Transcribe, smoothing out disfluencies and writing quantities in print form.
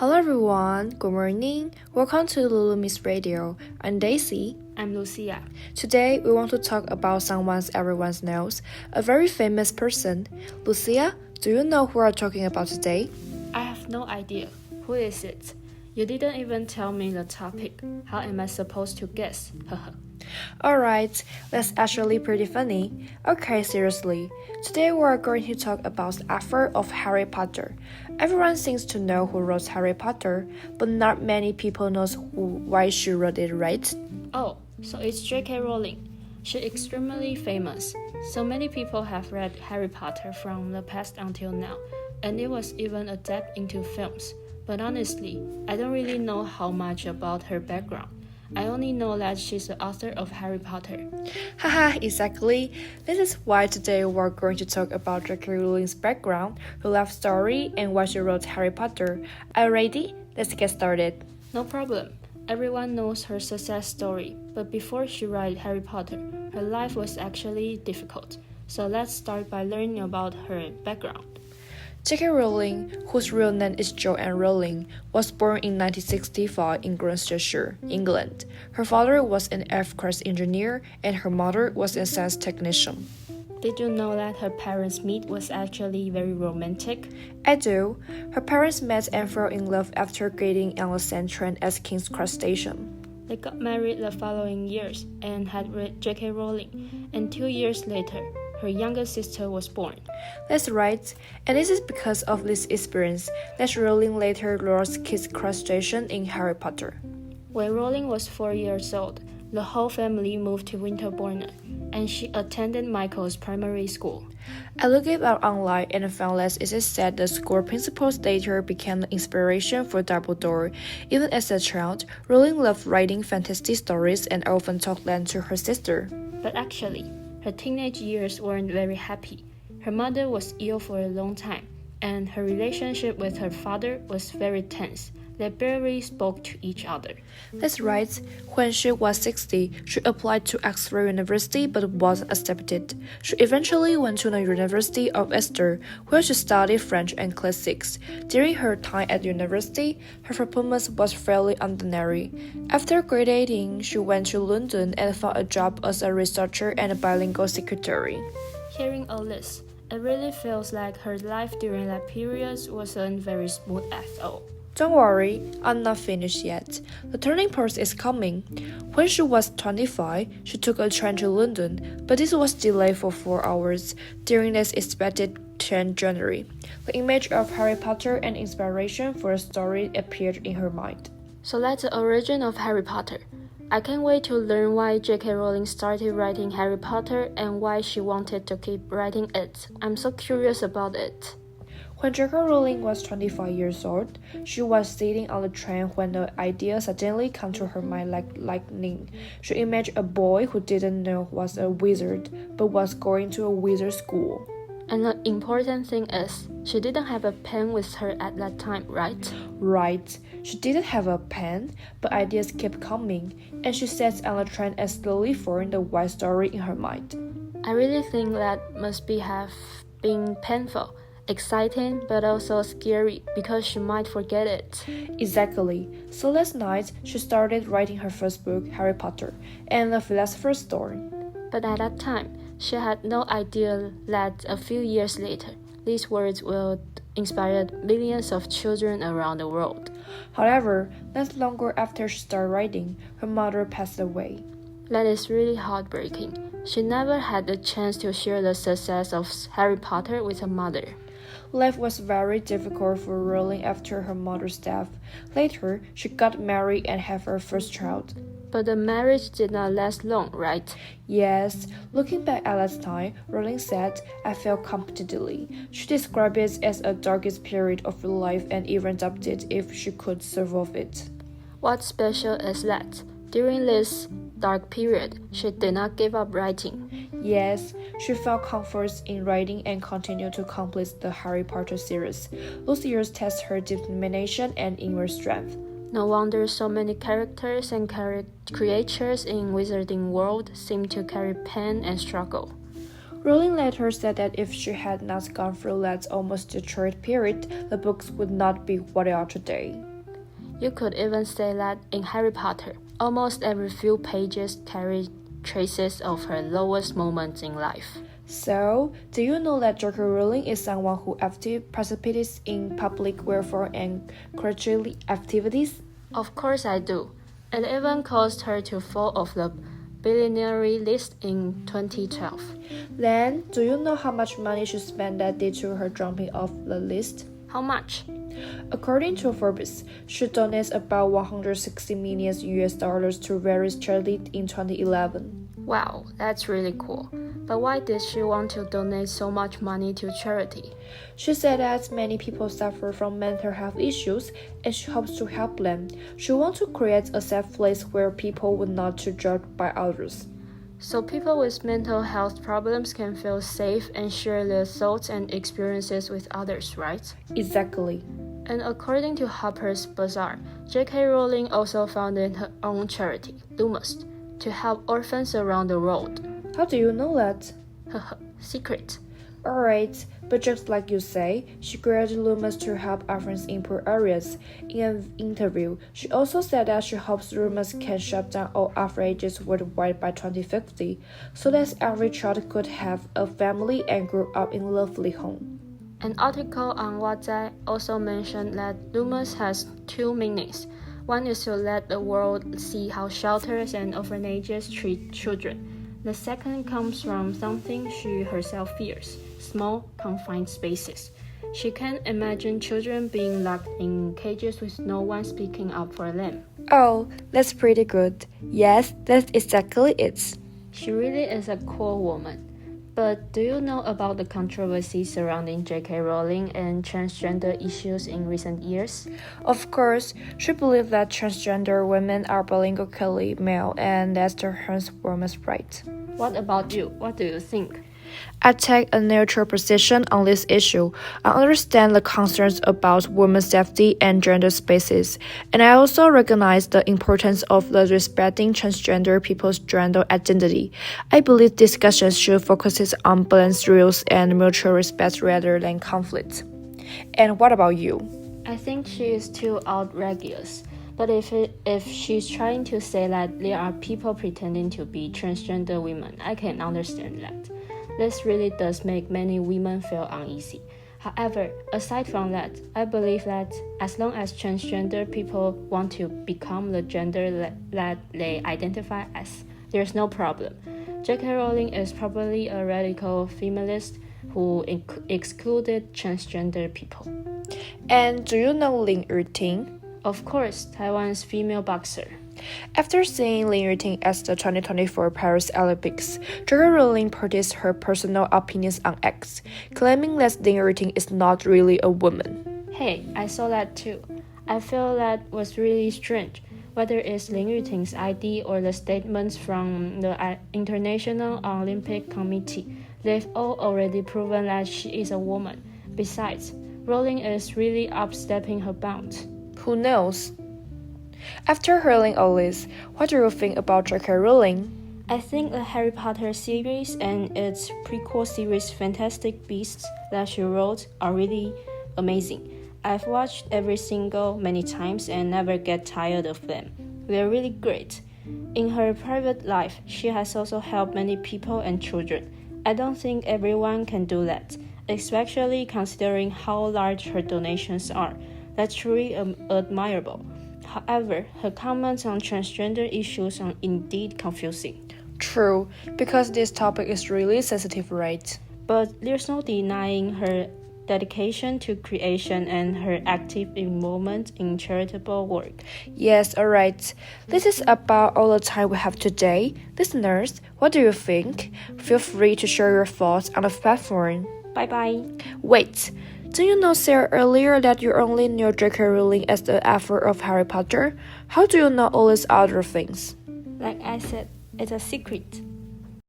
Hello everyone, good morning. Welcome to Lulu Miss Radio. I'm Daisy. I'm Lucia. Today we want to talk about someone everyone knows, a very famous person. Lucia, do you know who we're talking about today? I have no idea. Who is it? You didn't even tell me the topic. How am I supposed to guess? Alright, that's actually pretty funny. Okay, seriously. Today we're going to talk about the author of Harry Potter. Everyone seems to know who wrote Harry Potter, but not many people knows why she wrote it, right? Oh, so it's J.K. Rowling. She's extremely famous. So many people have read Harry Potter from the past until now, and it was even adapted into films. But honestly, I don't really know how much about her background. I only know that she's the author of Harry Potter. Haha, exactly. This is why today we're going to talk about J.K. Rowling's background, her life story, and why she wrote Harry Potter. Are you ready? Let's get started. No problem. Everyone knows her success story, but before she wrote Harry Potter, her life was actually difficult. So let's start by learning about her background. J.K. Rowling, whose real name is Joanne Rowling, was born in 1965 in Gloucestershire, England. Her father was an aircraft engineer and her mother was a science technician. Did you know that her parents' meet was actually very romantic? I do. Her parents met and fell in love after getting on a sand train at King's Cross Station. They got married the following years and had read J.K. Rowling, and 2 years later, her younger sister was born. That's right, and this is because of this experience that Rowling later wrote King's Cross Station in Harry Potter. When Rowling was 4 years old, the whole family moved to Winterbourne, and she attended Michael's primary school. I looked it up online and found that it is said the school principals later became the inspiration for Dumbledore. Even as a child, Rowling loved writing fantasy stories and often talked them to her sister. But actually, her teenage years weren't very happy. Her mother was ill for a long time, and her relationship with her father was very tense. They barely spoke to each other. That's right. When she was 60, she applied to Oxford University but wasn't accepted. She eventually went to the University of Exeter, where she studied French and classics. During her time at university, her performance was fairly ordinary. After graduating, she went to London and found a job as a researcher and a bilingual secretary. Hearing all this, it really feels like her life during that period wasn't very smooth at all. Don't worry, I'm not finished yet. The turning point is coming. When she was 25, she took a train to London, but this was delayed for 4 hours during this expected train journey. The image of Harry Potter and inspiration for the story appeared in her mind. So that's the origin of Harry Potter. I can't wait to learn why J.K. Rowling started writing Harry Potter and why she wanted to keep writing it. I'm so curious about it. When J.K. Rowling was 25 years old, she was sitting on the train when the idea suddenly came to her mind like lightning. She imagined a boy who didn't know was a wizard, but was going to a wizard school. And the important thing is, she didn't have a pen with her at that time, right? Right. She didn't have a pen, but ideas kept coming, and she sat on the train and slowly formed the white story in her mind. I really think that must have been painful. Exciting but also scary because she might forget it. Exactly. So last night, she started writing her first book, Harry Potter and the Philosopher's Stone. But at that time, she had no idea that a few years later, these words will inspire millions of children around the world. However, not longer after she started writing, her mother passed away. That is really heartbreaking. She never had the chance to share the success of Harry Potter with her mother. Life was very difficult for Rowling after her mother's death. Later, she got married and had her first child. But the marriage did not last long, right? Yes, looking back at that time, Rowling said, I felt completely. She described it as a darkest period of her life and even doubted if she could survive it. What's special is that, during this dark period, she did not give up writing. Yes, she found comfort in writing and continued to complete the Harry Potter series. Those years test her determination and inner strength. No wonder so many characters and creatures in Wizarding World seem to carry pain and struggle. Rowling later said that if she had not gone through that almost destroyed period, the books would not be what they are today. You could even say that in Harry Potter, almost every few pages carry traces of her lowest moments in life. So, do you know that J.K. Rowling is someone who actively participates in public welfare and cultural activities? Of course I do. It even caused her to fall off the billionaire list in 2012. Then, do you know how much money she spent that day to her jumping off the list? How much? According to Forbes, she donates about 160 million US dollars to various charities in 2011. Wow, that's really cool. But why did she want to donate so much money to charity? She said that many people suffer from mental health issues and she hopes to help them. She wants to create a safe place where people would not be judged by others. So people with mental health problems can feel safe and share their thoughts and experiences with others, right? Exactly. And according to Harper's Bazaar, J.K. Rowling also founded her own charity, Lumos, to help orphans around the world. How do you know that? Secret. Alright, but just like you say, she created Lumos to help orphans in poor areas. In an interview, she also said that she hopes Lumos can shut down all orphanages worldwide by 2050, so that every child could have a family and grow up in a lovely home. An article on Wazai also mentioned that Lumos has two meanings. One is to let the world see how shelters and orphanages treat children. The second comes from something she herself fears: small, confined spaces. She can't imagine children being locked in cages with no one speaking up for them. Oh, that's pretty good. Yes, that's exactly it. She really is a cool woman. But do you know about the controversy surrounding J.K. Rowling and transgender issues in recent years? Of course, she believes that transgender women are biologically male and that's their women's right. What about you? What do you think? I take a neutral position on this issue. I understand the concerns about women's safety and gender spaces, and I also recognize the importance of respecting transgender people's gender identity. I believe discussions should focus on balanced rules and mutual respect rather than conflict. And what about you? I think she is too outrageous. But if she's trying to say that there are people pretending to be transgender women, I can understand that. This really does make many women feel uneasy. However, aside from that, I believe that as long as transgender people want to become the gender that they identify as, there's no problem. J.K. Rowling is probably a radical feminist who excluded transgender people. And do you know Lin Yurting? Of course, Taiwan's female boxer. After seeing Lin Yurting at the 2024 Paris Olympics, J.K. Rowling published her personal opinions on X, claiming that Lin Yurting is not really a woman. Hey, I saw that too. I feel that was really strange. Whether it's Lin Yurting's ID or the statements from the International Olympic Committee, they've all already proven that she is a woman. Besides, Rowling is really upstepping her bounds. Who knows? After hearing all this, what do you think about J.K. Rowling? I think the Harry Potter series and its prequel series Fantastic Beasts that she wrote are really amazing. I've watched every single many times and never get tired of them. They're really great. In her private life, she has also helped many people and children. I don't think everyone can do that, especially considering how large her donations are. That's truly admirable. However, her comments on transgender issues are indeed confusing. True, because this topic is really sensitive, right? But there's no denying her dedication to creation and her active involvement in charitable work. Yes, alright. This is about all the time we have today. Listeners, what do you think? Feel free to share your thoughts on the platform. Bye-bye. Wait. Did you not say earlier that you only knew J.K. Rowling as the author of Harry Potter? How do you know all these other things? Like I said, it's a secret.